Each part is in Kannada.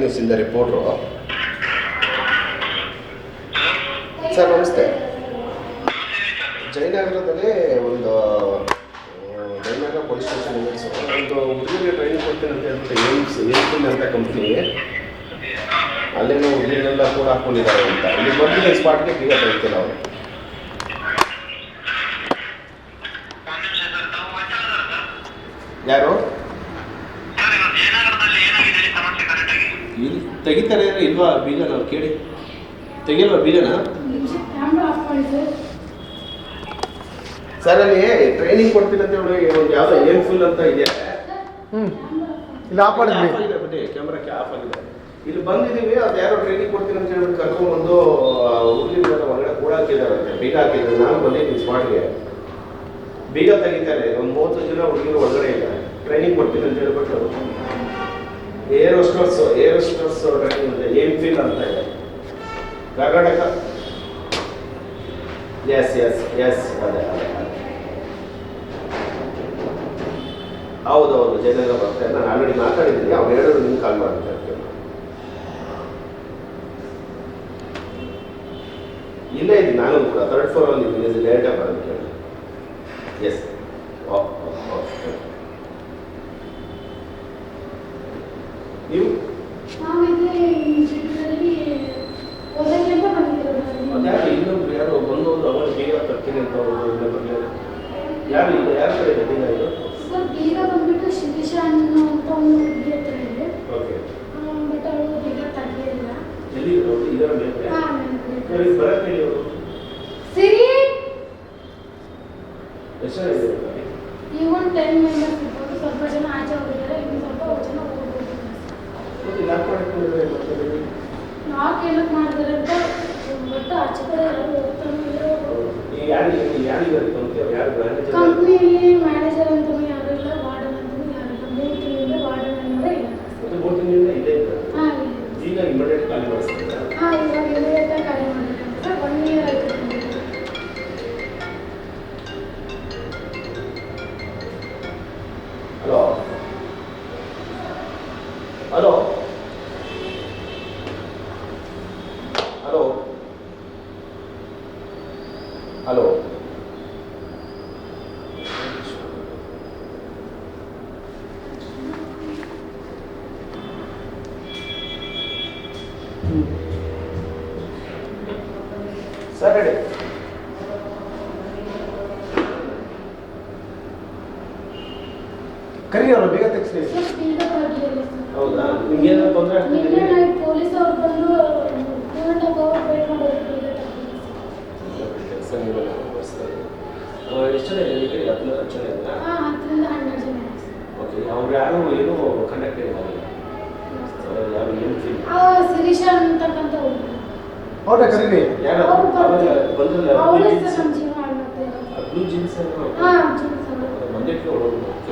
ನ್ಯೂಸಿಂದ ರಿಪೋರ್ಟ್ರು. ಸರ್ ನಮಸ್ತೆ. ಜಯನಗರದಲ್ಲಿ ಒಂದು ಜಯನಗರ ಪೊಲೀಸ್ ಸ್ಟೇಷನ್ ಲಿಮಿಟ್ಸು ಒಂದು ಹುಡುಗರಿಗೆ ಟ್ರೈನಿಂಗ್ ಕೊಡ್ತೀನಿ ಅಂತ ಹೇಳ್ಬಿಟ್ಟು ಏಮ್ಸ್ ಅಂತ ಕಂಪ್ನಿಗೆ ಅಲ್ಲೇನೋ ಹುಡುಗಿನೆಲ್ಲ ಕೂಡ ಹಾಕ್ಕೊಂಡಿದ್ದಾರೆ ಅಂತ ಇಲ್ಲಿ ಬಂದಿದ್ದ ಸ್ಪಾಟ್ಗೆ ಬೀಗ ತೆಗಿತಿಲ್ಲ ಅವರು. ಯಾರು ಇಲ್ಲಿ ತೆಗಿತಾರೆ ಇಲ್ವಾ ಬೀಗ? ನಾವು ಕೇಳಿ ತೆಗಿಲ್ವಾ ಬೀಗನ? ಸರ್ ಅಲ್ಲಿ ಟ್ರೈನಿಂಗ್ ಕೊಡ್ತೀನಿ ಅಂತ ಹೇಳಿ ಒಂದು ಯಾವುದೋ ಏಮ್ ಫುಲ್ ಅಂತ ಇದೆ. ಇಲ್ಲಿ ಆಫ್ ಮಾಡಿದ್ವಿ, ಬಿಡಿ ಕ್ಯಾಮ್ರಾಕ್ಕೆ ಆಫ್ ಆಗಿದೆ. ಇಲ್ಲಿ ಬಂದಿದ್ದೀವಿ, ಅದು ಯಾರೋ ಟ್ರೈನಿಂಗ್ ಕೊಡ್ತೀನಿ ಅಂತ ಹೇಳ್ಬಿಟ್ಟು ಕರ್ಕೊಂಡ್ಬಂದು ಹುಡುಗಿನ ಹೊರಗಡೆ ಕೂಡ ಹಾಕಿದಾರಂತೆ, ಬೀಗ ಹಾಕಿದ್ದಾರೆ. ನಾನು ಬಂದಿದ್ದೀನಿ ಸ್ಪಾಟ್ಗೆ, ಬೀಗ ತೆಗಿತಾರೆ. ಒಂದು 30 ಜನ ಹುಡುಗಿರು ಒಳಗಡೆ ಇದ್ದಾರೆ. ಟ್ರೈನಿಂಗ್ ಕೊಡ್ತೀನಿ ಅಂತ ಹೇಳ್ಬಿಟ್ಟು ಏರ್ ಹೋಸ್ಟರ್ಸ್ ಟ್ರೈನಿಂಗ್ ಇದೆ, ಏಮ್ ಫಿಲ್ ಅಂತ ಇದೆ ಕರ್ನಾಟಕ. ಎಸ್ ಅದೇ ಹೌದೌದು, ಜಯನಗರ ಬರ್ತಾರೆ. ನಾನು ಆಲ್ರೆಡಿ ಮಾತಾಡಿದ್ದೀನಿ, ಅವ್ರು ಹೇಳಿದ್ರು ನಿಮ್ಗೆ ಕಾಲ್ ಮಾಡ್ತಾರೆ. ಇಲ್ಲೇ ಇದ್ದೀನಿ ನಾನು ಕೂಡ, 3rd floor ಇದ್ದೀನಿ. ಡೈರೆಕ್ಟಾಗಿ ಬರೋದಕ್ಕೆ ಹೇಳಿ. ಎಸ್ ನೀವು ಅದ್ಯಾರು ಇನ್ನೊಬ್ರು ಯಾರು ಬಂದವರು ಅವರು ಬೀಗ ತರ್ತೀನಿ ಅಂತ ಯಾರು ಈಗ ಯಾರ ಕಡೆ ಇದೆ ಬೀಗ? ಇದು ಬೀಗ ಬಂದ್ಬಿಟ್ಟು ಶಿರೀಷ ಅನ್ನೋ ಅಂತ ಒಂದು ಹುಡುಗಿ ಹತ್ರ ಇದೆ. ಓಕೆ, ಬಟ್ ಅವಳು ಬೀಗ ತರಲಿಲ್ಲ. ಎಲ್ಲಿ ಇದರ ಮೇಲೆ ಬರಕ್ಕೆ ಹೇಳಿ ಅವರು. ಸಿರಿ ಎಷ್ಟು ಇದೆ? ಈ ಒಂದು 10 ಮೆಂಬರ್ಸ್ ಇರ್ಬೋದು. ಸ್ವಲ್ಪ ಜನ ಆಚೆ ಹೋಗಿದ್ದಾರೆ, ಇನ್ನು ಸ್ವಲ್ಪ ಜನ ಹೋಗ್ಬೋದು. ನಾಕ್ ಏನಕ್ಕೆ ಮಾಡಿದಾರೆ ಅಂತ ಬಟ್ ಆಚೆ ಕಡೆ ಯಾರು ಹೋಗ್ತಾನೆ ಕಂಪ್ನಿಯಲ್ಲಿ ಮ್ಯಾನೇಜರ್ ಅಂತಲೂ ಯಾರು ಇಲ್ಲ, ವಾರ್ಡನ್ ಅಂತಲೂ ಯಾರು ಇಲ್ಲ. 3 ತಿಂಗಳಿಂದ ವಾರ್ಡನ್ ಅನ್ನೋದೇ ಇಲ್ಲ. ಹಾಂ ಈಗ ಇಮಿಡಿಯೇಟ್ ಖಾಲಿ ಮಾಡಿಸ್ತಾರೆ. ಹಾಂ, ಇವಾಗ ಇಮಿಡಿಯೇಟಾಗಿ ಖಾಲಿ ಮಾಡಬೇಕಂತ 1 year ಆಯಿತು. Hello hello hello hello sir ಹೇಳಿ. ಕರಿ ಅವರು ಬೇಗ ತೆಗಿಸಿ. ಹೌದಾ? ನಿಮ್ಗೆ ಏನಾದ್ರು ತೊಂದರೆ ಆಗ್ತಿದೆ? ಪೊಲೀಸ್ ಅವ್ರು ಬಂದು 2.5 hour ವೇಟ್ ಮಾಡೋದು. ಎಷ್ಟು ಜನ ಇದೆ? 10 ಜನ ಇದ್ದ? 10 ರಿಂದ 12 ಜನ. ಓಕೆ, ಅವ್ರು ಯಾರು ಏನು ಕಂಡಕ್ಟ್ ಇಲ್ಲ, ಯಾರು ಏನು ಫೀಲ್? ಶಿರೀಷ ಅಂತಕ್ಕಂಥ ಹುಡುಗಿ ಅವ್ರನ್ನ ಕರೀರಿ. ಯಾರು ಬಂದಿಲ್ಲ? ಅವಳೇ ಸರ್ ನಮ್ಮ ಜೀವನ ಹಾಳು ಮಾಡ್ತಾ ಇರೋದು. ಬ್ಲೂ ಜೀನ್ಸ್ ಹಾಂ, ಜೀನ್ಸ್ ಬಂದಿಟ್ಟು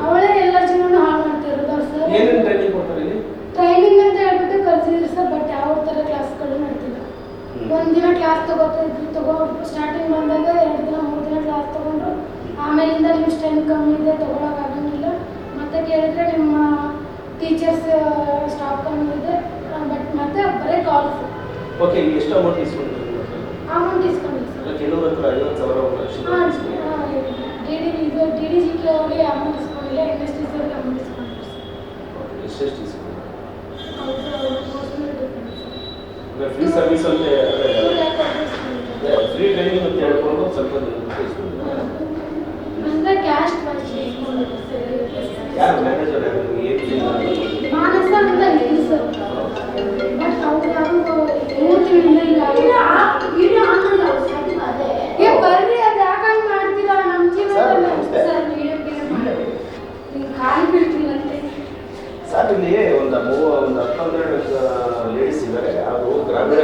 ಅವಳೇ ಎಲ್ಲ ಜೀವನ ಹಾಳು ಮಾಡ್ತಾ ಇರೋದು. ಅವ್ರು ಸರ್ ಏನೇನು ಟ್ರೈನಿಂಗ್ ಕೊಡ್ತಾರೆ ಇಲ್ಲಿ? ಟ್ರೈನಿಂಗ್ ಅಂತ ಹೇಳ್ಬಿಟ್ಟು ಕಲ್ಸಿದ್ರು ಸರ್, ಬಟ್ ಯಾವ ಥರ ಕ್ಲಾಸ್ಗಳು ಮಾಡ್ತಿಲ್ಲ. ಒಂದಿನ ಕ್ಲಾಸ್ ಸ್ಟಾರ್ಟಿಂಗ್ ಬಂದಾಗ 2 ದಿನ 3 ದಿನ ಕ್ಲಾಸ್ ತೊಗೊಂಡ್ರು. ಆಮೇಲಿಂದ ನಿಮ್ಮ ಸ್ಟ್ರೆಂತ್ ಕಮ್ಮಿ ಇದೆ, ತೊಗೊಳಕ್ಕಾಗಂಗಿಲ್ಲ. ಮತ್ತೆ ಕೇಳಿದ್ರೆ ನಿಮ್ಮ ಟೀಚರ್ಸ್ ಸ್ಟಾಫ್ ಕಮ್ಮಿ ಇದೆ, ಬಟ್ ಮತ್ತೆ ಬರೀ ಕಾಲ್ಸ್. ಓಕೆ, ಎಷ್ಟು ಅಮೌಂಟ್ ಇಸ್ಕೊಂಡಿದ್ದೀವಿ? ಅಮೌಂಟ್ ಇಸ್ಕೊಂಡಿಲ್ಲ ಸರ್. ಕೆಲವ್ರ ಹತ್ರ 50,000 ಲಕ್ಷ. DDGK ಅವರಿಗೆ ಅಮೌಂಟ್ ಇಸ್ಕೊಂಡಿಲ್ಲ, NSTC ಅವರಿಗೆ ಅಮೌಂಟ್ ಇಸ್ಕೊಂಡಿಲ್ಲ ಸರ್. ಎಷ್ಟು ಇಸ್ಕೊಂಡು? ಅವ್ರ ಫ್ರೀ ಸರ್ವಿಸ್ ಅಂತ ಫ್ರೀ ಟ್ರೈನಿಂಗ್ ಅಂತ ಹೇಳ್ಕೊಂಡು ಸ್ವಲ್ಪ ಅಂದರೆ ಕ್ಯಾಶ್ ಯಾರು ಮ್ಯಾನೇಜರ್ ಮಾನಸ ಅಂತ ಹೇಳಿ ಸರ್. ಬಟ್ ಅವ್ರು ಯಾರು 3 ತಿಂಗಳಿಂದ ಈಗ ಬರ್ರಿ, ಅದು ಯಾಕಂಗೆ ಮಾಡ್ತೀರಾ ನಮ್ಮ ಜೀವನದಲ್ಲಿ ಸರ್? ಖಾಲಿ ಬೀಳ್ತೀರಂತೆ ಸರ್. ಇಲ್ಲಿ ಒಂದು 10-12 ಲೇಡೀಸ್ ಇದ್ದಾರೆ. ಅವರು ಗ್ರಾಮೀಣ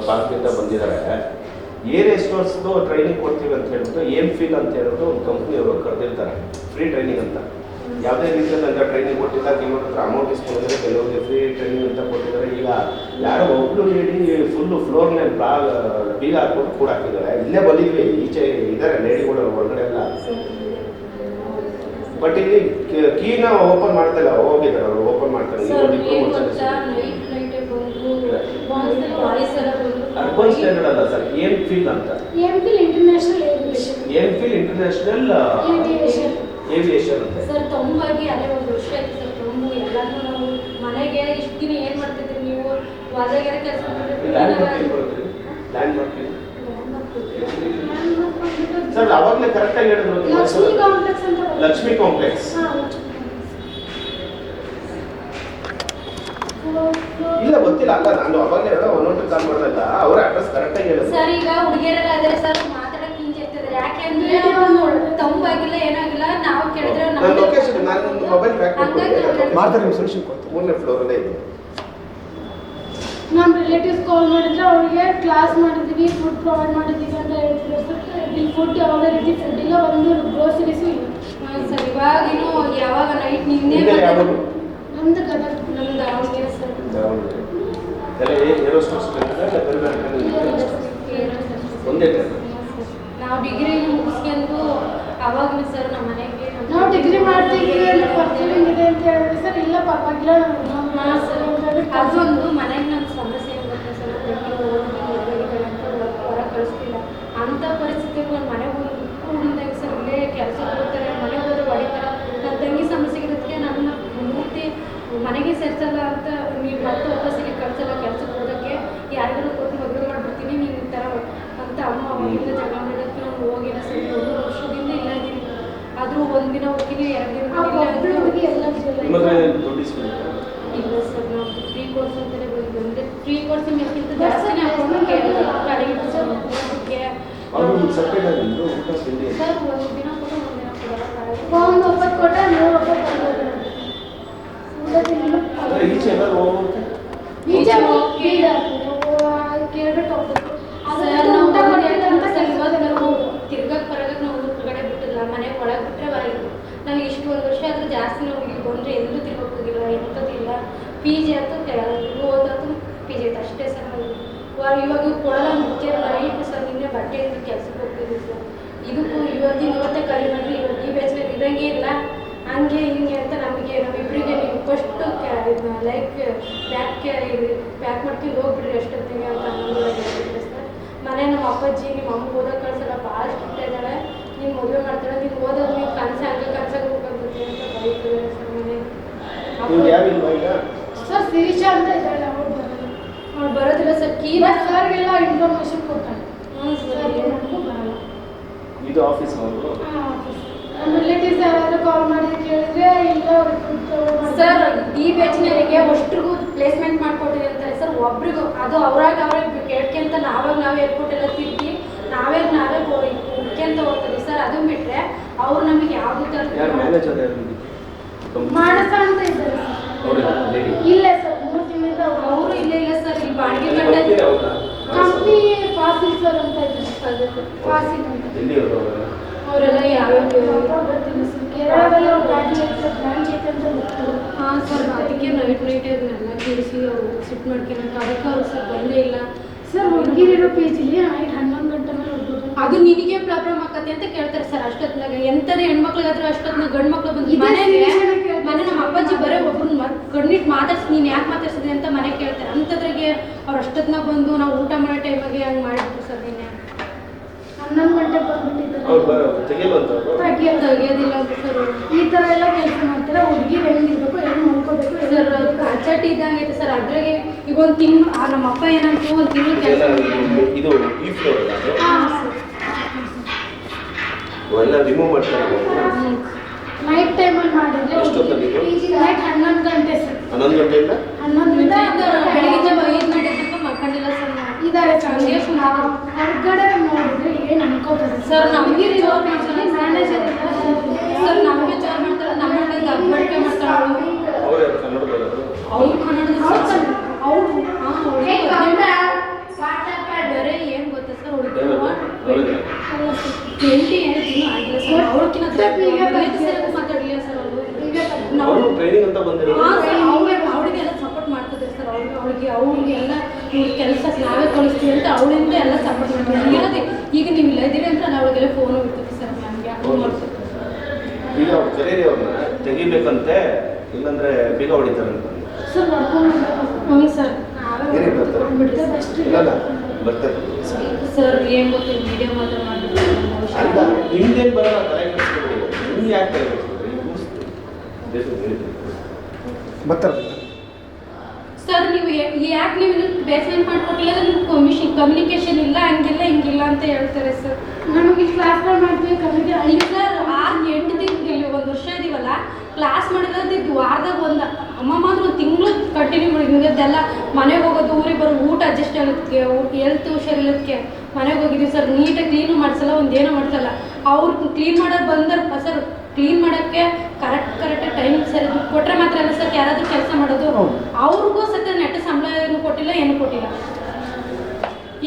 ಭಾಗದಿಂದ ಬಂದಿದ್ದಾರೆ. ಏರ್ ಸ್ಟೋರ್ಸ್ದು ಟ್ರೈನಿಂಗ್ ಕೊಡ್ತೀವಿ ಅಂತ ಹೇಳ್ಬಿಟ್ಟು ಏಮ್ ಫಿಲ್ ಅಂತ ಹೇಳ್ಬಿಟ್ಟು ಒಂದು ಕಂಪ್ನಿಯವರು ಕರೆದಿರ್ತಾರೆ, ಫ್ರೀ ಟ್ರೈನಿಂಗ್ ಅಂತ. ಯಾವುದೇ ರೀತಿಯಲ್ಲಿ ಅಂತ ಟ್ರೈನಿಂಗ್ ಕೊಟ್ಟಿಲ್ಲ, ಕೆಲವ್ರ ಹತ್ರ ಅಮೌಂಟ್ ಇಸ್ಕೊಂಡಿದ್ದಾರೆ, ಕೆಲವರಿಗೆ ಫ್ರೀ ಟ್ರೈನಿಂಗ್ ಅಂತ ಕೊಟ್ಟಿದ್ದಾರೆ. ಈಗ ಯಾರೋ ಒಬ್ಳು ಲೇಡಿ ಫುಲ್ಲು ಫ್ಲೋರ್ನಲ್ಲಿ ಬೀಗ ಹಾಕ್ಕೊಂಡು ಕೂಡ ಹಾಕಿದ್ದಾರೆ. ಇಲ್ಲೇ ಬಂದಿದ್ವಿ, ಈಚೆ ಇದ್ದಾರೆ ಲೇಡಿಗಳು ಒಳಗಡೆ ಎಲ್ಲ. ಬಟ್ ಇಲ್ಲಿ ಕೀನ ಓಪನ್ ಮಾಡ್ತಾ ಇಲ್ಲ, ಹೋಗಿದ್ದಾರೆ ಅವರು ಓಪನ್ ಮಾಡ್ತಾರೆ. ಅಡ್ವಾನ್ಸ್ ಸ್ಟ್ಯಾಂಡರ್ಡ್ ಅಲ್ಲ ಸರ್, ಏನ್ ಫೀಲ್ ಅಂತ. MPhil international aviation. MPhil international aviation ಅಂತ. ಸರ್ ತಂಬಾಗಿ ಅಲ್ಲೇ ಒಂದು ವರ್ಷ ಆಯ್ತು ಸರ್. ತಂಬು ಎಲ್ಲಾನು ನಾವು ಮನೆಗೆ ಇಷ್ಟು ದಿನ ಏನ್ ಮಾಡ್ತಿದ್ರಿ ನೀವು? ಹೊರಗೆ ಕೆಲಸ ಲ್ಯಾಂಡ್ ಮಾರ್ಕೆಟ್ ಸರ್ ಅವಾಗಲೇ ಕರೆಕ್ಟಾಗಿ ಹೇಳಿದ್ರು. ಲಕ್ಷ್ಮಿ ಕಾಂಪ್ಲೆಕ್ಸ್ ಅಂತ ಬರುತ್ತೆ. ಲಕ್ಷ್ಮಿ ಕಾಂಪ್ಲೆಕ್ಸ್ ಇಲ್ಲ ಗೊತ್ತಿಲ್ಲ. ಅಲ್ಲ ನಾನು ಅವಾಗಲೇ ಒಂದೊಂದು ಕಾಲ್ ಮಾಡಿದಾಗ ಅವರ ಅಡ್ರೆಸ್ ಕರೆಕ್ಟಾಗಿ ಹೇಳಿದ್ರು. ಸರ್ ಈಗ ಹುಡುಗಿಯರೆಲ್ಲ ಅದೇ ಸರ್ ಮಾತಾಡಕ್ಕೆ ಹಿಂಜೆರ್ತಿದ್ದಾರೆ. ಯಾಕೆಂದ್ರೆ ತಂಬಾಗಿಲ್ಲ ಏನಾಗಿಲ್ಲ, ನಾವು ಕೇಳಿದ್ರೆ ನನ್ನ ಲೊಕೇಶನ್ ನಾನು ಮೊಬೈಲ್ ಬ್ಯಾಕ್ ಮಾಡ್ತಾರೆ ನಿಮ್ಮ ಸೊಲ್ಯೂಷನ್ ಕೊಡ್ತೀನಿ. 3ನೇ ಫ್ಲೋರಲ್ಲೇ ಇದೆ. ನಮ್ಮ ರಿಲೇಟಿವ್ಸ್ ಕಾಲ್ ಮಾಡಿದ್ರೆ ಅವ್ರಿಗೆ ಕ್ಲಾಸ್ ಮಾಡಿದ್ದೀವಿ, ಫುಡ್ ಪ್ರೊವೈಡ್ ಮಾಡಿದ್ದೀವಿ ಅಂತ ಹೇಳ್ತಿದ್ರು ಸರ್. ಇಲ್ಲಿ ಫುಡ್ ಯಾವುದೇ ರೀತಿ ಫುಡ್ ಇಲ್ಲ, ಒಂದು ಗ್ರೋಸರೀಸು ಇಲ್ಲ ಸರ್. ಇವಾಗಿನೂ ಯಾವಾಗ ನೈಟ್ ನಿನ್ನೆ ನಮ್ದು ಗದಗ, ನಮ್ಮ ದಾವಣಗೆರೆ ಸರ್. ಒಂದೇ ಟೈಮ್ ನಾವು ಡಿಗ್ರಿ ಮುಗಿಸ್ಕೊಂಡು ಅವಾಗಲೂ ಸರ್ ನಮ್ಮ ಮನೆಗೆ ನಾವು ಡಿಗ್ರಿ ಮಾಡ್ತಿದ್ದೀವಿ ಅಂದ್ರೆ ಪರ್ಚೇವಿಂಗ್ ಇದೆ ಅಂತ ಹೇಳಿದ್ರೆ ಸರ್ ಇಲ್ಲ ಪರವಾಗಿಲ್ಲ ಹಾಂ ಸರ್. ಅದೊಂದು ಮನೆಗೆ ನಮ್ಮ ಸಮಸ್ಯೆ ಏನು ಗೊತ್ತಾ ಸರ್, ಹೊರ ಕಳಿಸ್ತಿಲ್ಲ ಅಂಥ ಪರಿಸ್ಥಿತಿಗೆ ಒಂದು ಮನೆಗೆ ಹುಡುಗಂದಾಗ ಸರ್ ಇಲ್ಲೇ ಕೆಲಸಕ್ಕೆ ಹೋಗ್ತಾರೆ, ಮನೆಗೆ ಹೋದ್ರೆ ಹೊಡಿತಾರೆ. ನನ್ನ ತಂಗಿ ಸಮಸ್ಯೆ ಇರೋದಕ್ಕೆ ನನ್ನ ಮೂರ್ತಿ ಮನೆಗೆ ಸೇರ್ಸಲ್ಲ ಅಂತ, ನೀವು ಮತ್ತೆ ವಾಪಸ್ ಇಲ್ಲಿ ಕಳ್ಸಲ್ಲ ಕೆಲಸಕ್ಕೆ ಹೋಗೋಕ್ಕೆ, ಯಾರಿಗೂ ಕೊಟ್ಟು ಮದುವೆ ಮಾಡಿಬಿಡ್ತೀನಿ ನೀನು ಈ ಥರ ಅಂತ ಅಮ್ಮ ಅವಾಗಿಂದ ಜಗಳ ಮಾಡೋದಕ್ಕೆ ನಾನು ಹೋಗಿಲ್ಲ ಸರ್. 1 ವರ್ಷದಿಂದ ಇಲ್ಲ ಇದ್ದೀನಿ. ಆದರೂ ಒಂದಿನ ಹೋಗ್ತೀನಿ, 2 ದಿನ ಹುಡುಗಿ ಎಲ್ಲ ಇಲ್ಲ ಸರ್. ನಾವು ಫ್ರೀ ಕೋರ್ಸ್ ಅಂತಲೇ ಬಂದಿದ್ದೆ. ಫ್ರೀ ಕೋರ್ಸ್ ಮೇಲ್ಕಿಂತ ಜಾಸ್ತಿನೇ ಹಾಕೊಂಡು ಕೇಳಿದ್ರು ಸರ್. ಸರ್ ಒಂದು ದಿನ ಕೂಡ ಒಂದಿನ ಕೊಡೋಲ್ಲ. ಒಂದು ಒಪ್ಪತ್ತು ಕೊಟ್ಟರೆ 3 ಒಪ್ಪತ್ತು ಈಚೆ ಹೋಗಿ ಕೇಳ್ಬಿಟ್ಟು ಹೋಗ್ಬೇಕು. ಸರ್ ನಾವು ಇವಾಗ ನಾವು ತಿರ್ಗಕ್ಕೆ ಬರೋಕ್ಕೆ ನಾವು ಹೊರಗಡೆ ಬಿಟ್ಟಿಲ್ಲ, ಮನೆಗೆ ಒಳಗೆ ಬಿಟ್ಟರೆ ಹೊರಗೆ. ನಾವು ಇಷ್ಟು 1 ವರ್ಷ ಆದರೂ ಜಾಸ್ತಿ ನಾವು ಇಲ್ಲಿ ಬಂದರೆ ಎಲ್ಲೂ ತಿರ್ಗೋಕೆ ಹೋಗಿಲ್ಲ, ಎಂಥದ್ದಿಲ್ಲ. ಪಿ ಜಿ ಆಯ್ತು ಓದಾಯ್ತು ಪಿ ಜಿ ಆಯ್ತು ಅಷ್ಟೇ ಸರ್. ನಾವು ಇವಾಗ ಕೊಡಲ್ಲ ಮುಖ್ಯ ನೈಟ್ ಸರ್. ನಿನ್ನೆ ಬಟ್ಟೆ ಇದ್ದು ಕೆಲಸಕ್ಕೆ ಹೋಗ್ತಿದ್ವಿ ಸರ್. ಇದಕ್ಕೂ ಇವತ್ತೇ ಕಲಿ ಮಾಡಿ ಇವತ್ತು ಈ ಬೇಸ್ನಲ್ಲಿ ಇರೋಂಗೇ ಇಲ್ಲ, ಹಂಗೆ ಹಿಂಗೆ ಅಂತ ನಮಗೆ ನಮ್ಮಿಬ್ಬರಿಗೆ ನೀವು ಫಸ್ಟು ಲೈಕ್ ಪ್ಯಾಕ್ ಮಾಡ್ಕೊಂಡು ಹೋಗ್ಬಿಡ್ರಿ ಅಷ್ಟೊತ್ತಿಗೆ ಅಂತ ಹೇಳಿದ್ರೆ ಸರ್. ಮನೆ ನಮ್ಮ ಅಪ್ಪಾಜಿ ನಿಮ್ಮ ಅಮ್ಮ ಓದೋಕೆ ಕಳ್ಸಲ್ಲ, ಭಾಳ ಸ್ಟ್ರಿಕ್ಟ್ ಇದ್ದಾಳೆ, ನೀನು ಮದುವೆ ಮಾಡ್ತಾಳೆ, ನೀನು ಓದೋದು ನೀವು ಕನಸಾಗಿ ಕನಸಾಗಿ ಹೋಗ್ಬರ್ತೈತಿ ಅಂತ ಬರೀತಿದ್ದಾರೆ ಸರ್ ಮನೆ. ಸರ್ ಶಿರೀಷಾ ಅಂತ ಇದ್ದಾಳೆ, ಅವ್ಳು ಬರೋದಿಲ್ಲ ಸರ್. ಸರ್ಗೆಲ್ಲ ಇನ್ಫಾರ್ಮೇಶನ್ ಕೊಡ್ತಾಳೆ. ಹ್ಞೂ ಸರ್. ನಮಗೂ ಬರಲ್ಲ. ಇದು ಆಫೀಸ್ ಅವರು ನಮ್ಮ ರಿಲೇಟಿವ್ಸ್ ಯಾರಾದರೂ ಕಾಲ್ ಮಾಡಿ ಕೇಳಿದ್ರೆ ಇಲ್ಲ ಸರ್. ಈ ಬ್ಯಾಚ್ನವರಿಗೆ ಅಷ್ಟ್ರಿಗೂ ಪ್ಲೇಸ್ಮೆಂಟ್ ಮಾಡಿಕೊಟ್ಟಿದೆ ಅಂತಾರೆ ಸರ್. ಒಬ್ರಿಗೂ ಅದು ಅವ್ರಾಗ ಅವ್ರಿಗೆ ಕೇಳ್ಕೊಂತ ನಾವೇ ಏರ್ಪೋರ್ಟ್ ಎಲ್ಲ ತಿರುಗಿ ನಾವೇ ಹುಡ್ಕೊಂತ ಹೋಗ್ತೀವಿ ಸರ್. ಅದು ಬಿಟ್ಟರೆ ಅವ್ರು ನಮಗೆ ಯಾವುದೇ ಥರ ಮಾನಸ ಅಂತ ಇದ್ದಾರೆ ಇಲ್ಲ ಸರ್. 3 ತಿಂಗಳಿಂದ ಅವರು ಇಲ್ಲೇ ಇಲ್ಲ ಸರ್. ಇಲ್ಲಿ ಬಾಡಿಗೆ ಗಂಟೆ ಕಂಪ್ನಿ ಫಾಸಿಲ್ ಸರ್ ಅಂತ ಇದ್ದಾರೆ. ಫಾಸಿಲ್ ಅಂತ ಅವರೆಲ್ಲ ಯಾವ್ಯಾವ ಗೊತ್ತಿಲ್ಲ ಸರ್. ಕೇರಳದಲ್ಲಿ ಅವ್ರು ಬ್ರಾಂಚ್ ಐತೆ ಅಂತ ಗೊತ್ತಿಲ್ಲ. ಹಾಂ ಸರ್. ಅದಕ್ಕೆ ನೈಟ್ ಅದನ್ನೆಲ್ಲ ಕೇಳಿಸಿ ಅವ್ರು ಸಿಟ್ ಮಾಡ್ಕೊಳಕ್ಕೆ ಅದಕ್ಕೆ ಅವ್ರು ಸರ್ ಬಂದೇ ಇಲ್ಲ ಸರ್. ಹುಡುಗಿರಿರೋ ಪಿ ಜಿಲಿ ನೈಟ್ 11 ಗಂಟೆ ಮೇಲೆ ಹೋಗ್ಬೋದು. ಅದು ನಿನಗೆ ಪ್ರಾಬ್ಲಮ್ ಆಕತ್ತೆ ಅಂತ ಕೇಳ್ತಾರೆ ಸರ್. ಅಷ್ಟೊತ್ತಿನಾಗ ಎಂಥದೇ ಹೆಣ್ಮಕ್ಳಿಗಾದ್ರೂ ಅಷ್ಟೊತ್ತಿನಾಗ ಗಂಡು ಮಕ್ಳು ಬಂದು ಮನೆ ನಮ್ಮ ಅಪ್ಪಾಜಿ ಬರೋ ಒಬ್ಬರನ್ನ ಕಣ್ಣಿಟ್ಟು ಮಾತಾಡ್ಸಿ ನೀನು ಯಾಕೆ ಮಾತಾಡ್ಸಿದೆ ಅಂತ ಮನೆಗೆ ಕೇಳ್ತಾರೆ. ಅಂಥದ್ರಿಗೆ ಅವ್ರು ಅಷ್ಟೊತ್ತಿನಾಗ ಬಂದು ನಾವು ಊಟ ಮಾಡೋ ಟೈಮಾಗೆ ಹಂಗೆ ಮಾಡಿಬಿಟ್ರು ಸರ್. ನಿನ್ನೆ 11 ಗಂಟೆಗೆ ಬಂದ್ಬಿಟ್ಟಿದ್ದಾರೆ. ತೆಗಿಯೋದಿಲ್ಲ ಸರ್. ಈ ಥರ ಎಲ್ಲ ಕೆಲಸ ಮಾಡ್ತಾರೆ. ಹುಡುಗಿ ಹೆಂಗಿರ್ಬೇಕು, ಹೆಂಗೆ ನೋಡ್ಕೋಬೇಕು ಸರ್. ಕಚಟಿ ಇದ್ದಂಗೈತೆ ಸರ್. ಅದ್ರಾಗೆ ಈಗ 1 ತಿಂಗಳು ನಮ್ಮ ಅಪ್ಪ ಏನಂತ 1 ತಿಂಗಳು ಕೆಲಸ ಇದು ಈ ಫ್ಲೋರ್ ಎಲ್ಲ ರಿಮೂವ್ ಮಾಡ್ತಾರೆ. ನೈಟ್ ಟೈಮಲ್ಲಿ ಮಾಡಿದ್ರೆ ನೈಟ್ 11 ಗಂಟೆ ಸರ್. 11 ಗಂಟೆಯಿಂದ 11 ಬೆಳಗ್ಗೆ 5 ಗಂಟೆ ತನಕ ಮಲ್ಕೊಂಡಿಲ್ಲ ಸರ್. ಇದ್ದಾರೆ ಹೊರಗಡೆ ನೋಡಿದ್ರೆ ಏನು ಅನ್ಕೋತಾರೆ ಸರ್. ನಮಗೆ ಮ್ಯಾನೇಜರ್ ಸರ್ ನಮಗೆ ಜೋರ್ ಮಾಡ್ತಾರೆ. ನಮ್ಮ ಮನೆಗೆ ಅಗ್ಬಡಿಕೆ ಮಾಡ್ತಾಳೆ. ಅವ್ರು ಕನ್ನಡದ ಅವ್ರು ಬೇರೆ ಏನು ಗೊತ್ತಾ ಸರ್. ಹುಡುಗಿ 20 ಏನು ಆಗಿಲ್ಲ ಸರ್. ಅವ್ರಕ್ಕಿಂತ ಮಾತಾಡಲಿಲ್ಲ ಸರ್. ಅವರು ಟ್ರೈನಿಂಗ್ ಅಂತ ಬಂದಿರೋದು. ಅವಳಿಗೆಲ್ಲ ಸಪೋರ್ಟ್ ಮಾಡ್ತಿದ್ದಾರೆ ಸರ್. ಅವ್ರಿಗೆಲ್ಲ ಇವ್ರ ಕೆಲಸಕ್ಕೆ ನಾವೇ ಕಳಿಸ್ತೀವಿ ಅಂತ ಅವಳಿಂದ ಎಲ್ಲ ಸಪೋರ್ಟ್ ಮಾಡ್ತಾರೆ. ಇರೋದು ಈಗ ನೀವು ಇಲ್ಲ ಇದ್ದೀರಿ ಅಂತ ನಾನು ಅವಳಿಗೆಲ್ಲ ಫೋನು ಇರ್ತೀವಿ ಸರ್. ನಮಗೆ ಯಾಕೆ ಮಾಡ್ತೀವಿ ಈಗ ಅವ್ರು ಕರೀರಿ, ಅವ್ರನ್ನ ತೆಗಿಬೇಕಂತೆ, ಇಲ್ಲಾಂದ್ರೆ ಬೀಗ ಹೊಡಿತಾರಂತ ಸರ್. ಹ್ಞೂ ಸರ್. ಬರ್ತಾರೆ ಸರ್ ಏನು ಗೊತ್ತಿಲ್ಲ ವಿಡಿಯೋ ಮಾತ್ರ ಮಾಡಿಬಿಟ್ಟು ಅಲ್ಲ ನಿಮ್ದೇನು ಬರೋಲ್ಲ ತಲೆ ಕೆಡಿಸ್ಕೊಬೇಡಿ. ನಿಮ್ಗೆ ಯಾಕೆ ತಲೆ ಕೆಡಿಸ್ಕೊಬೇಡಿ? ಬರ್ತಾರೆ ಸರ್ ನೀವು ಯಾಕೆ ನೀವು ಬೇಸ್ಮೆಂಟ್ ಮಾಡ್ಕೊಟ್ಟಿಲ್ಲ ನಿಮ್ಗೆ ಕಮ್ಯುನಿಕೇಶನ್ ಇಲ್ಲ ಹಂಗಿಲ್ಲ ಹಿಂಗಿಲ್ಲ ಅಂತ ಹೇಳ್ತಾರೆ ಸರ್. ನಮಗೆ ಕ್ಲಾಸ್ಗಳು ಮಾಡ್ತೀವಿ ಕಮ್ಯುನಿಟಿ ಈಗ ಸರ್ 6-8 ತಿಂಗಳು ಇಲ್ಲಿ 1 ವರ್ಷ ಇದೀವಲ್ಲ ಕ್ಲಾಸ್ ಮಾಡಿರೋದು ಇದು ವಾರದಾಗ ಅಮ್ಮ ಮಾತ್ರ ಒಂದು ತಿಂಗಳು ಕಂಟಿನ್ಯೂ ಮಾಡಿದ್ವಿ. ಅದೆಲ್ಲ ಮನೆಗೆ ಹೋಗೋದು ಊರಿಗೆ ಬರೋ ಊಟ ಅಡ್ಜಸ್ಟ್ ಆಗೋದಕ್ಕೆ ಹೆಲ್ತ್ ಹುಷಾರಿಲ್ಲದಕ್ಕೆ ಮನೆಗೆ ಹೋಗಿದ್ದೀವಿ ಸರ್. ನೀಟಾಗಿ ಕ್ಲೀನು ಮಾಡಿಸಲ್ಲ ಒಂದೇನೋ ಮಾಡಿಸಲ್ಲ. ಅವ್ರು ಕ್ಲೀನ್ ಮಾಡೋದು ಬಂದಾರಪ್ಪ ಸರ್ ಕ್ಲೀನ್ ಮಾಡೋಕ್ಕೆ ಕರೆಕ್ಟಾಗಿ ಟೈಮ್ ಸರಿ ದುಡ್ಡು ಕೊಟ್ಟರೆ ಮಾತ್ರ ಅಲ್ಲ ಸರ್ ಯಾರಾದರೂ ಕೆಲಸ ಮಾಡೋದು. ಅವ್ರಿಗೂ ಸತ್ಯ ನೆಟ್ಟ ಸಂಬಳ ಏನು ಕೊಟ್ಟಿಲ್ಲ ಏನು ಕೊಟ್ಟಿಲ್ಲ.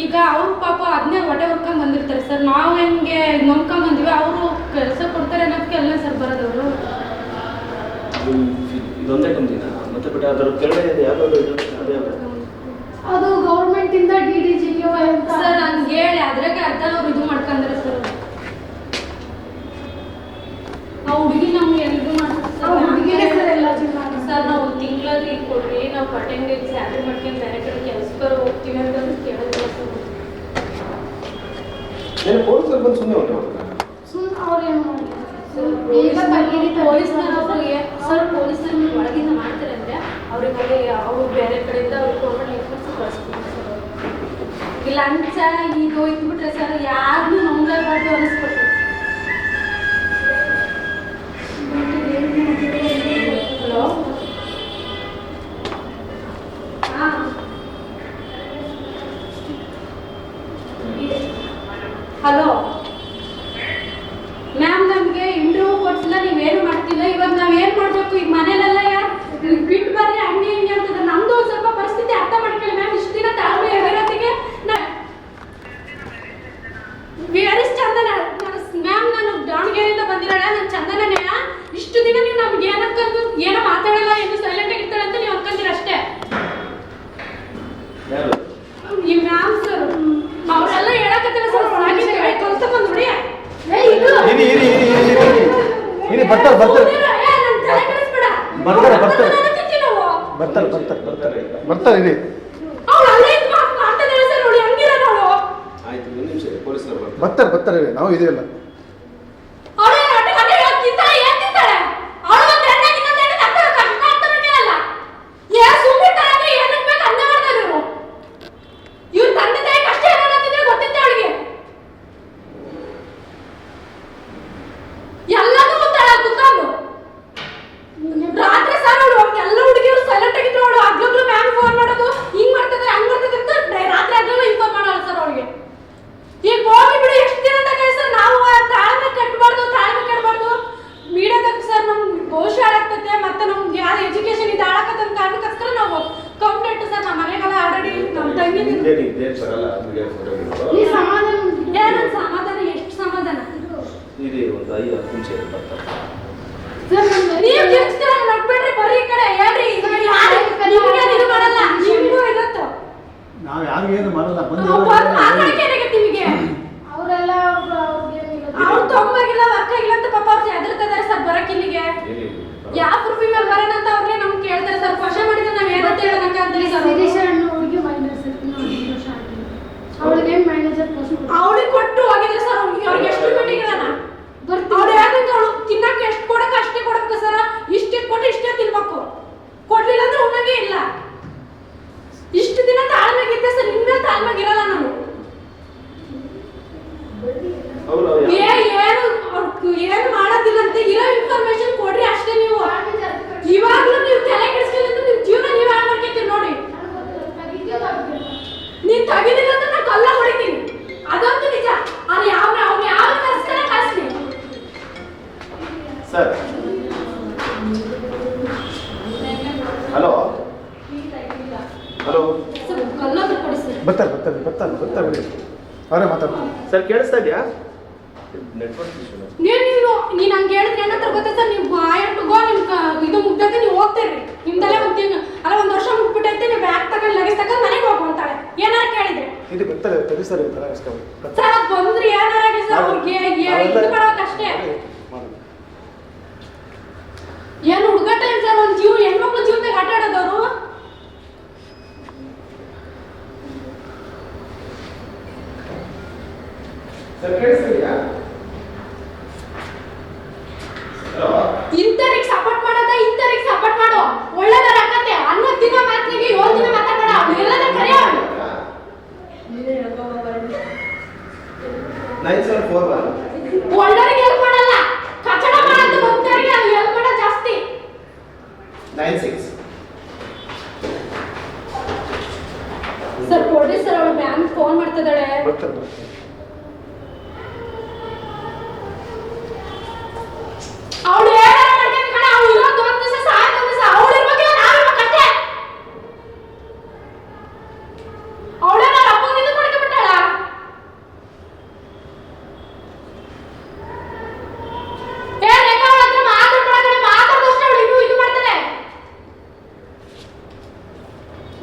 ಈಗ ಅವ್ರ ಪಾಪ ಅದನ್ನೇ ಹೊಟ್ಟೆ ಹೊರ್ಕೊಂಡು ಬಂದಿರ್ತಾರೆ ಸರ್. ನಾವು ಹೆಂಗೆ ನಂಬ್ಕೊಂಬಂದಿವಿ ಅವರು ಕೆಲಸ ಕೊಡ್ತಾರೆ ಅನ್ನೋದಕ್ಕೆ ಅಲ್ಲ ಸರ್ ಬರೋದವರು. ಇದೊಂದೇ ಕಂಪ್ನಿನ ಮತ್ತೆ ಬಿಟ್ಟು ಅದರ ಕೆಳಗಡೆ ಯಾವ್ದಾದ್ರು ಅದೇ ಅದು ಗೌರ್ಮೆಂಟಿಂದ DDGK ಅಂತ ಸರ್ ನನ್ಗೆ ಹೇಳಿ ಅದ್ರಾಗೆ ಅರ್ಧ ಅವ್ರು ಇದು ಮಾಡ್ಕೊಂಡ್ರೆ ಸರ್. ಆ ಹುಡುಗಿ ನಮ್ಗೆ ಎಲ್ರಿಗೂ ಹುಡುಗಿನೇ ಸರ್ ಎಲ್ಲ ಸರ್ ನಾವು 1 ತಿಂಗಳಾದ್ರೂ ಇದು ಕೊಡ್ರಿ ನಾವು ಪಟಂಗೆ ಸ್ಯಾಲ್ರಿ ಮಾಡ್ಕೊಂಡು ಬೇರೆ ಕಡೆ ಕೆಲಸಕ್ಕೆ ಹೋಗ್ತೀವಿ ಅಂತ ಕೇಳಿದ್ರೆ ಏನು ಪೊಲೀಸರು ಬಂದು ಸುಮ್ಮನೆ ಹೊರಟು ಸುಮ್ಮನೆ ಅವ್ರು ಏನು ಮಾಡಿಲ್ಲ ಪೊಲೀಸ್ನವ್ರಿಗೆ ಸರ್ ಪೊಲೀಸ್ನವ್ರು ಒಳಗಿಂದ ಮಾಡ್ತಾರೆ ಅಂದರೆ ಅವ್ರಿಗೆ ಅವ್ರು ಬೇರೆ ಕಡೆಯಿಂದ ಅವ್ರಿಗೆ ಗೌರ್ಮೆಂಟ್ ಲೈಸೆನ್ಸ್ ಕಳಿಸ್ತಾರೆ ಸರ್. ಇಲ್ಲ ಲಂಚ ಇದು ಇಟ್ಬಿಟ್ರೆ ಸರ್ ಯಾರನ್ನೂ ನಂಬಲೇಬಾರ್ದು ಅನ್ನಿಸ್ಬಿಡ್ತಾರೆ. ಹಲೋ ಹಾಂ ಹಲೋ ಮ್ಯಾಮ್ ನಮಗೆ ಇಂಟರ್ವ್ಯೂ ಕೊಡ್ಸಿಲ್ಲ ನೀವೇನು ಮಾಡ್ತಿಲ್ಲ. ಇವಾಗ ನಾವೇನು ಮಾಡಬೇಕು ಈಗ ಮನೇಲೆಲ್ಲ ಬಿಟ್ಟು ಬರ್ರಿ ಹಂಗೆ ಹಿಂಗೆ ಅಂತಂದ್ರೆ ನಮ್ಮದು ಸ್ವಲ್ಪ ಪರಿಸ್ಥಿತಿ ಅರ್ಥ ಮಾಡ್ಕೊಳ್ಳಿ ಮ್ಯಾಮ್. ಇಷ್ಟು ದಿನ ತಾಳ್ಮೆ ಇರೋತ್ತಿಗೆ ವೇರಿಸ್ ಚಂದನ ಮ್ಯಾಮ್ ನಾನು ದಾವಣಗೆರೆಯಿಂದ ಬಂದಿರೋಣ ನನ್ನ ಚಂದನನೇ. ಇಷ್ಟು ದಿನ ನೀವು ನಮ್ಗೆ ಏನಕ್ಕಂದು ಏನೋ ಮಾತಾಡಲ್ಲ ಏನು ಸೈಲೆಂಟ್ ಆಗಿರ್ತಾಳೆ ಅಂತ ನೀವು ಅನ್ಕೊಂತೀರ ಅಷ್ಟೇ. ಈ ಮ್ಯಾಮ್ ಸರ್ ಅವರೆಲ್ಲ ಹೇಳಕತ್ತಿಲ್ಲ ಸರ್ ಕಲ್ಸಕೊಂಡ್ ನೋಡಿ ಇರಿ ಬರ್ತಾರೆ ಬರ್ತಾರೆ ಬರ್ತಾರೆ ಬರ್ತಾರೆ ಬರ್ತಾರೆ ಬರ್ತಾರೆ ಬರ್ತಾರೆ ಬರ್ತಾರೆ ಇರಿ ಆಯ್ತು ಒಂದು ನಿಮಿಷ ಪೊಲೀಸರು ಬರ್ತಾರೆ. ಬರ್ತಾರೆ ಬರ್ತಾರೆ ಇರಿ ನಾವು ಇದೀವಲ್ಲ ಸಮಾಧಾನ ಎಷ್ಟು ಸಮಾಧಾನ ಇದೆ ಒಂದು 5-10 ನಿಮಿಷ ಬರ್ತಾರೆ. ನೀವು ಜಿಗಿಸ್ತೀರ ನಡ್ಬೇಡ್ರಿ ಬರೀ ಈ ಕಡೆ ಹೇಳ್ರಿ ನಿಮ್ಗೆ ಇದು ಮಾಡಲ್ಲ ನಿಮ್ಗೂ ಇರತ್ತು ನಾವು ಯಾರಿಗೂ ಏನು ಮಾಡಲ್ಲ ಬಂದು ಮಾತಾಡಕ್ಕೆ ಏನಾಗತ್ತೆ ನಿಮಗೆ ಅವರೆಲ್ಲ ಅವ್ರು ತೊಂಬರ್ಗಿಲ್ಲ ವರ್ಕ್ ಆಗಿಲ್ಲ ಅಂತ ಪಾಪ ಅವ್ರು ಹೆದರ್ತಿದ್ದಾರೆ ಸರ್ ಬರಕ್ಕೆ ಇಲ್ಲಿಗೆ. ಯಾವ ಪ್ರೂಫ್ ಮೇಲೆ ಬರೋಣ ಅಂತ ಅವ್ರಿಗೆ ನಮ್ಗೆ ಕೇಳ್ತಾರೆ ಸರ್. ಕ್ವಶನ್ ಮಾಡಿದ್ರೆ ನಾವು ಏನಂತ ಹೇಳೋದಕ್ಕ ಅಂತೀವಿ ಸರ್. ಹುಡುಗಿ ಮೈನಸ್ ಅವಳಿಗೆ ಮ್ಯಾನೇಜರ್ ಅವಳಿಗೆ ಕೊಟ್ಟು ಹೋಗಿದ್ರೆ ಸರ್ ಅವ್ರಿಗೆ ಎಷ್ಟು ಮೀಟಿಂಗ್ ಇರೋಣ ಅವ್ರು ಯಾಕಂದ್ರೆ ಅವಳು ತಿನ್ನಕ್ಕೆ ಎಷ್ಟು ಕೊಡಕ್ಕೆ ಅಷ್ಟೇ ಕೊಡಕ್ಕೆ ಸರ್. ಇಷ್ಟೇ ಕೊಟ್ಟು ಇಷ್ಟೇ ತಿನ್ಬೇಕು ಕೊಡ್ಲಿಲ್ಲ ಅಂದ್ರೆ ಉಣ್ಣಂಗೆ ಇಲ್ಲ. ಇಷ್ಟು ದಿನ ತಾಳ್ಮೆಗಿದ್ದೆ ಸರ್ ಇನ್ಮೇಲೆ ತಾಳ್ಮೆಗಿರಲ್ಲ ನಾನು. ಏನು ಮಾಡೋದಿಲ್ಲ ಅಂತ ಇರೋ ಇನ್ಫಾರ್ಮೇಶನ್ ಕೊಡ್ರಿ ಅಷ್ಟೇ. ನೀವು ಇವಾಗ್ಲೂ ನೀವು ತಲೆ ಕೆಡಿಸ್ಕೊಳ್ಳಿ ನಿಮ್ ಜೀವನ ನೀವು ಹಾಳು ಮಾಡ್ಕೊತೀರಿ ನೋಡಿ. ನೀನ್ ತಗಿಲಿಲ್ಲ ಅಂತ ನಾನು ಕಲ್ಲ ಹೊಡಿತೀನಿ ಅದಂತೂ ನಿಜ. ಅದು ಅವ್ನು ಯಾವ ಕಳಿಸ್ತಾನೆ ಕಳಿಸ್ಲಿ ಸರ್. ಹಲೋ ಹಲೋ ಕಲ್ಲೋದು ಕೊಡಿ ಸರ್. ಬರ್ತಾರೆ ಬರ್ತಾರೆ ಬರ್ತಾರೆ ಬರ್ತಾರೆ ಅವರೇ ಮಾತಾಡ್ತಾರೆ ಸರ್. ಕೇಳಿಸ್ತಾ ಇದೆಯಾ? Network issue. ನೀನು ಹಂಗೆ ಹೇಳಿದ್ರೆ ಏನಂತ ಗೊತ್ತಾ ಸರ್. ನೀವು ಆಯಟ್ಟುಗೋ ನಿಮ್ ಇದು ಮುಗ್ದೈತೆ ನೀವು ಹೋಗ್ತೀರಿ. ನಿಮ್ದೆಲ್ಲ ಒಂದು ವರ್ಷ ಮುಗ್ಬಿಟ್ಟೈತೆ ನೀವು ಬ್ಯಾಗ್ ತಗೊಂಡು ಲಗೇಜ್ ತಗೊಂಡು ಮನೆಗೆ ಹೋಗುವಂತಾಳೆ ಏನಾರ ಕೇಳಿದ್ರೆ ಇದು ಬರ್ತಾರೆ ತಡಿ ಸರ್ ಸರ್ ಅದು ಬಂದ್ರೆ ಏನಾರಾಗಿ ಸರ್ ಅವ್ರಿಗೆ ಇದು ಮಾಡೋಕಷ್ಟೇ. ಏನು ಹುಡುಗಾಟ ಇಲ್ಲ ಸರ್. ಒಂದು ಹೆಣ್ಮಕ್ಳು ಜೀವನದಾಗ ಆಟ ಆಡೋದವರು ಸರ್ ಕೇಳಿಸ್ತಿದ್ಯಾ? ಹಲೋ ಇಂಥವ್ರಿಗೆ ಸಪೋರ್ಟ್ ಮಾಡೋದ ಇಂಥವ್ರಿಗೆ ಸಪೋರ್ಟ್ ಮಾಡು ಒಳ್ಳೆದರ ಆಗತ್ತೆ. 11 ದಿನ ಮಾತಿಗೆ 7 ದಿನ ಮಾತಾಡಬೇಡ. ಎಲ್ಲದ ಕರೆಯೋ 9741 ಒಳ್ಳೆಯವರಿಗೆ ಹೆಲ್ಪ್ ಮಾಡಲ್ಲ, ಕಚಡ ಮಾಡೋದು ಬಂದವರಿಗೆ ಹೆಲ್ಪ್ ಮಾಡೋದು ಜಾಸ್ತಿ. 96 ಸರ್ ಕೊಡಿ ಸರ್, ಅವಳು ಮ್ಯಾಮ್ ಫೋನ್ ಮಾಡ್ತಿದ್ದಾಳೆ. ಬರ್ತಾರೆ ಬರ್ತಾರೆ. ಅವಳು ಏನಾರ ಮಾಡ್ಕೊಂಡು ಕಣ, ಅವಳು ಇರೋದು ಒಂದು ದಿವಸ ಸಾಯ್ತು ಒಂದು ದಿವಸ. ಅವಳು ಇರ್ಬೇಕಿಲ್ಲ, ನಾವು ಇರ್ಬೇಕಷ್ಟೇ. ಅವಳೇ ನನ್ನ ಅಪ್ಪನಿಂದ ಮಾಡ್ಕೊಂಡ್ಬಿಟ್ಟಾಳ. ಏ ರೇಖಾ, ಅವಳ ಹತ್ರ ಮಾತಾಡ್ದಷ್ಟೇ ಅವಳು ಇದು ಮಾಡ್ತಾಳೆ.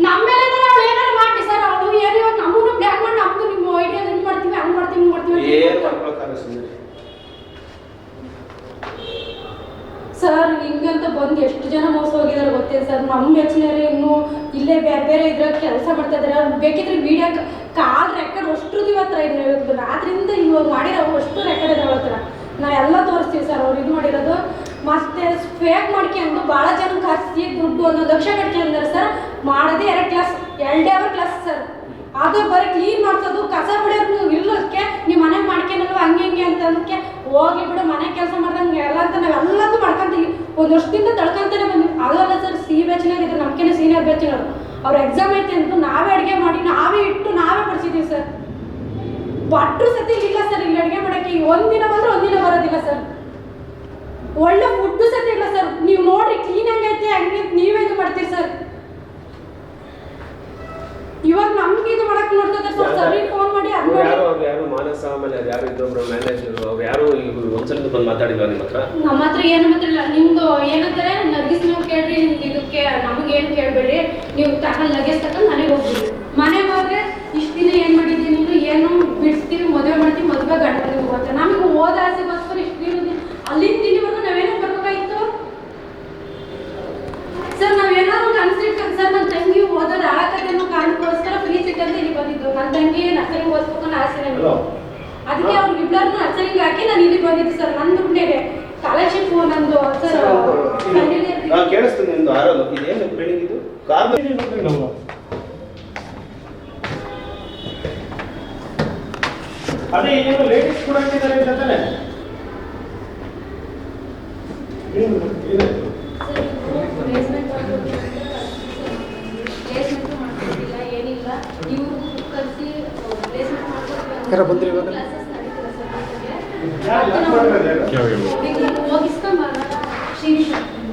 ನಮ್ಮ ಮೇಲೆ ಅವಳು ಏನಾರು ಮಾಡಿ ಸರ್, ಅವಳು ಏನು ಇವಾಗ ನಮ್ಮನ್ನು ಬ್ಲ್ಯಾಕ್ ಮಾಡಿ ನಮ್ದು ನಿಮ್ಮ ಐಡಿಯಾ ಹಿಂಗೆ ಮಾಡ್ತೀವಿ ಹಂಗೆ ಮಾಡ್ತೀವಿ ಹಿಂಗೆ ಮಾಡ್ತೀವಿ ಏನು ಅಂತ. ಮಾಡ್ಕೊಳ್ತಾರೆ ಸುಮ್ಮನೆ. ಸರ್ ಹಿಂಗಂತ ಬಂದು ಎಷ್ಟು ಜನ ಮೋಸ ಹೋಗಿದ್ದಾರೆ ಗೊತ್ತಿಲ್ಲ ಸರ್. ನಮ್ಮ ಯೋಚನೆ ಇನ್ನೂ ಇಲ್ಲೇ ಬೇರೆ ಬೇರೆ ಇದ್ರಾಗ ಕೆಲಸ ಮಾಡ್ತಾ ಇದ್ದಾರೆ. ಅವ್ರು ಬೇಕಿದ್ರೆ ವಿಡಿಯೋ ಕಾಲ್ ರೆಕಾರ್ಡ್ ಅಷ್ಟು ಇವತ್ತು ರಾತ್ರಿಯಿಂದ ಇವಾಗ ಮಾಡಿರೋ ಅಷ್ಟು ರೆಕಾರ್ಡ್ ಇದೆ ಅವಳ ಹತ್ರ. ನಾವೆಲ್ಲ ತೋರಿಸ್ತೀವಿ ಸರ್ ಅವ್ರು ಇದು ಮಾಡಿರೋದು. ಮತ್ತೆ ಫೇಕ್ ಮಾಡ್ಕೊಂಡು ಭಾಳ ಜನ ಕರ್ಸಿ ದುಡ್ಡು 1 ಲಕ್ಷ ಕಟ್ಕೊಂಡಿದ್ದಾರೆ ಸರ್. ಮಾಡೋದೇ 2 ಕ್ಲಾಸ್ 2 ಅವರ್ ಕ್ಲಾಸ್ ಸರ್. ಅದು ಬರೀ ಕ್ಲೀನ್ ಮಾಡಿಸೋದು, ಕಸ ಬಿಡೋದು ಇರೋದಕ್ಕೆ ನೀವು ಮನೆ ಮಾಡ್ಕೊಳಲ್ವ ಹಂಗೆ ಹಿಂಗೆ ಅಂತ ಅದಕ್ಕೆ ಹೋಗಿ ಬಿಡು ಮನೆ ಕೆಲಸ ಮಾಡ್ದಂಗೆ ಎಲ್ಲ ಅಂತ ನಾವೆಲ್ಲದೂ ಮಾಡ್ಕೊಂತೀವಿ. ಒಂದು ವರ್ಷದಿಂದ ತಡ್ಕೊಂತಾನೆ ಬಂದ್ವಿ. ಅದಲ್ಲ ಸರ್, ಸಿ ಬ್ಯಾಚಿನರ್ ಇದ್ರೆ ನಮ್ಕೇನೆ ಸೀನಿಯರ್ ಬ್ಯಾಚಿನರು. ಅವ್ರ ಎಕ್ಸಾಮ್ ಐತೆ ಅಂತ ನಾವೇ ಅಡುಗೆ ಮಾಡಿ ನಾವೇ ಇಟ್ಟು ನಾವೇ ಬಡಿಸಿದ್ದೀವಿ ಸರ್. ಭಟ್ರು ಸತಿ ಇಲ್ಲ ಸರ್ ಇಲ್ಲಿ ಅಡುಗೆ ಮಾಡೋಕ್ಕೆ. ಒಂದಿನ ಬಂದ್ರೆ ಒಂದಿನ ಬರೋದಿಲ್ಲ ಸರ್. ಒಳ್ಳೆ ಫುಡ್ಡು ಸತಿ ಇಲ್ಲ ಸರ್. ನೀವು ನೋಡ್ರಿ ಕ್ಲೀನ್ ಹಂಗೈತೆ ಹಂಗೆ ನೀವೇ ಇದು ಮಾಡ್ತೀರಿ ಸರ್. ಇವಾಗ ನಮ್ಗೆ ಇದು ಮಾಡಕ್ ನೋಡ್ತಿದ್ದಾರೆ ಸರ್. ಸರಿ ಫೋನ್ ಮಾಡಿ ಅವ್ರು ಯಾರು ಮಾನಸ, ಆಮೇಲೆ ಅದು ಯಾರು ಇನ್ನೊಬ್ರು ಮ್ಯಾನೇಜರ್, ಅವ್ರು ಯಾರು ಒಂದ್ಸಲ ಬಂದು ಮಾತಾಡಿಲ್ವಾ ನಿಮ್ಮ ಹತ್ರ? ನಮ್ಮ ಹತ್ರ ಏನು ಮಾತಾಡಿಲ್ಲ. ನಿಮ್ದು ಏನಂತಾರೆ ನರ್ಗಿಸ್ ನೀವು ಕೇಳ್ರಿ, ನಿಮ್ದು ಇದಕ್ಕೆ ನಮಗೇನು ಕೇಳಬೇಡಿ, ನೀವು ತಗೊಂಡು ಲಗೇಜ್ ತಗೊಂಡು ಮನೆಗೆ ಹೋಗ್ಬಿಡಿ. ಮನೆಗೆ ಹೋದ್ರೆ ಇಷ್ಟು ದಿನ ಏನು ಮಾಡಿದ್ದೀವಿ ನೀವು, ಏನು ಬಿಡಿಸ್ತೀವಿ, ಮದುವೆ ಮಾಡ್ತೀವಿ, ಮದುವೆ ಗಂಡ ಮನೆಗೆ ಹೋಗುತ್ತೆ. ನಮಗೆ ಓದ ಆಸೆಗೋಸ್ಕರ ಇಷ್ಟು ದಿನ ಅಲ್ಲಿಂದ ದಿನವರೆಗೂ ನಾವೇನೋ ಬರ್ಬೇಕಾಗಿತ್ತು ಸರ್. ನಾವೇನಾದ್ರು ಕನ್ಸಿಟ್ಟು ಸರ್, ನನ್ನ ತಂಗಿ ಓದೋದು ಆಳಕತೆ ಅನ್ನೋ ಕಾರಣಕ್ಕೋಸ್ಕರ ಫ್ರೀ ಸಿಟ್ ಅಂತ ಇಲ್ಲಿ ಬಂದಿದ್ದು. ನನ್ನ ತಂಗಿ ನರ್ಸರಿಂಗ್ ಓದಿಸ್ಬೇಕು ಅನ್ನೋ ಆಸೆ ನನಗೆ. ಅದಕ್ಕೆ ಅವ್ರಿಗೆ ಇಬ್ಬರನ್ನು ನರ್ಸರಿಂಗ್ ಹಾಕಿ ನಾನು ಇಲ್ಲಿ ಬಂದಿದ್ದೆ ಸರ್. ನನ್ನ ದುಡ್ಡಿಗೆ ಸ್ಕಾಲರ್ಶಿಪ್ ನಂದು ಸರ್. ಕೇಳಿಸ್ತೀನಿ ನಿಮ್ದು ಆರೋದು. ಇದೇನು ಬಿಲ್ಡಿಂಗ್ ಇದು? ಕಾರ್ ನಾವು ಅದೇ ಏನು ಲೇಡೀಸ್ ಕೂಡ ಇದ್ದಾರೆ ಅಂತ ತಾನೆ? ಪ್ಲೇಸ್ಮೆಂಟ್ ಮಾಡ್ಕೊಟ್ಟಿಲ್ಲ ಏನಿಲ್ಲ. ಇವ್ರಿಗೂ ಕಲಿಸಿ ಪ್ಲೇಸ್ಮೆಂಟ್ ಯಾರೋ ಬಂದ್ರಿ ಇವಾಗ? Classes ನಡೀತಿಲ್ಲ sir. ಹೋಗಿಸ್ಕೊಂಬಾರ ಶ್ರೀನಿಶ್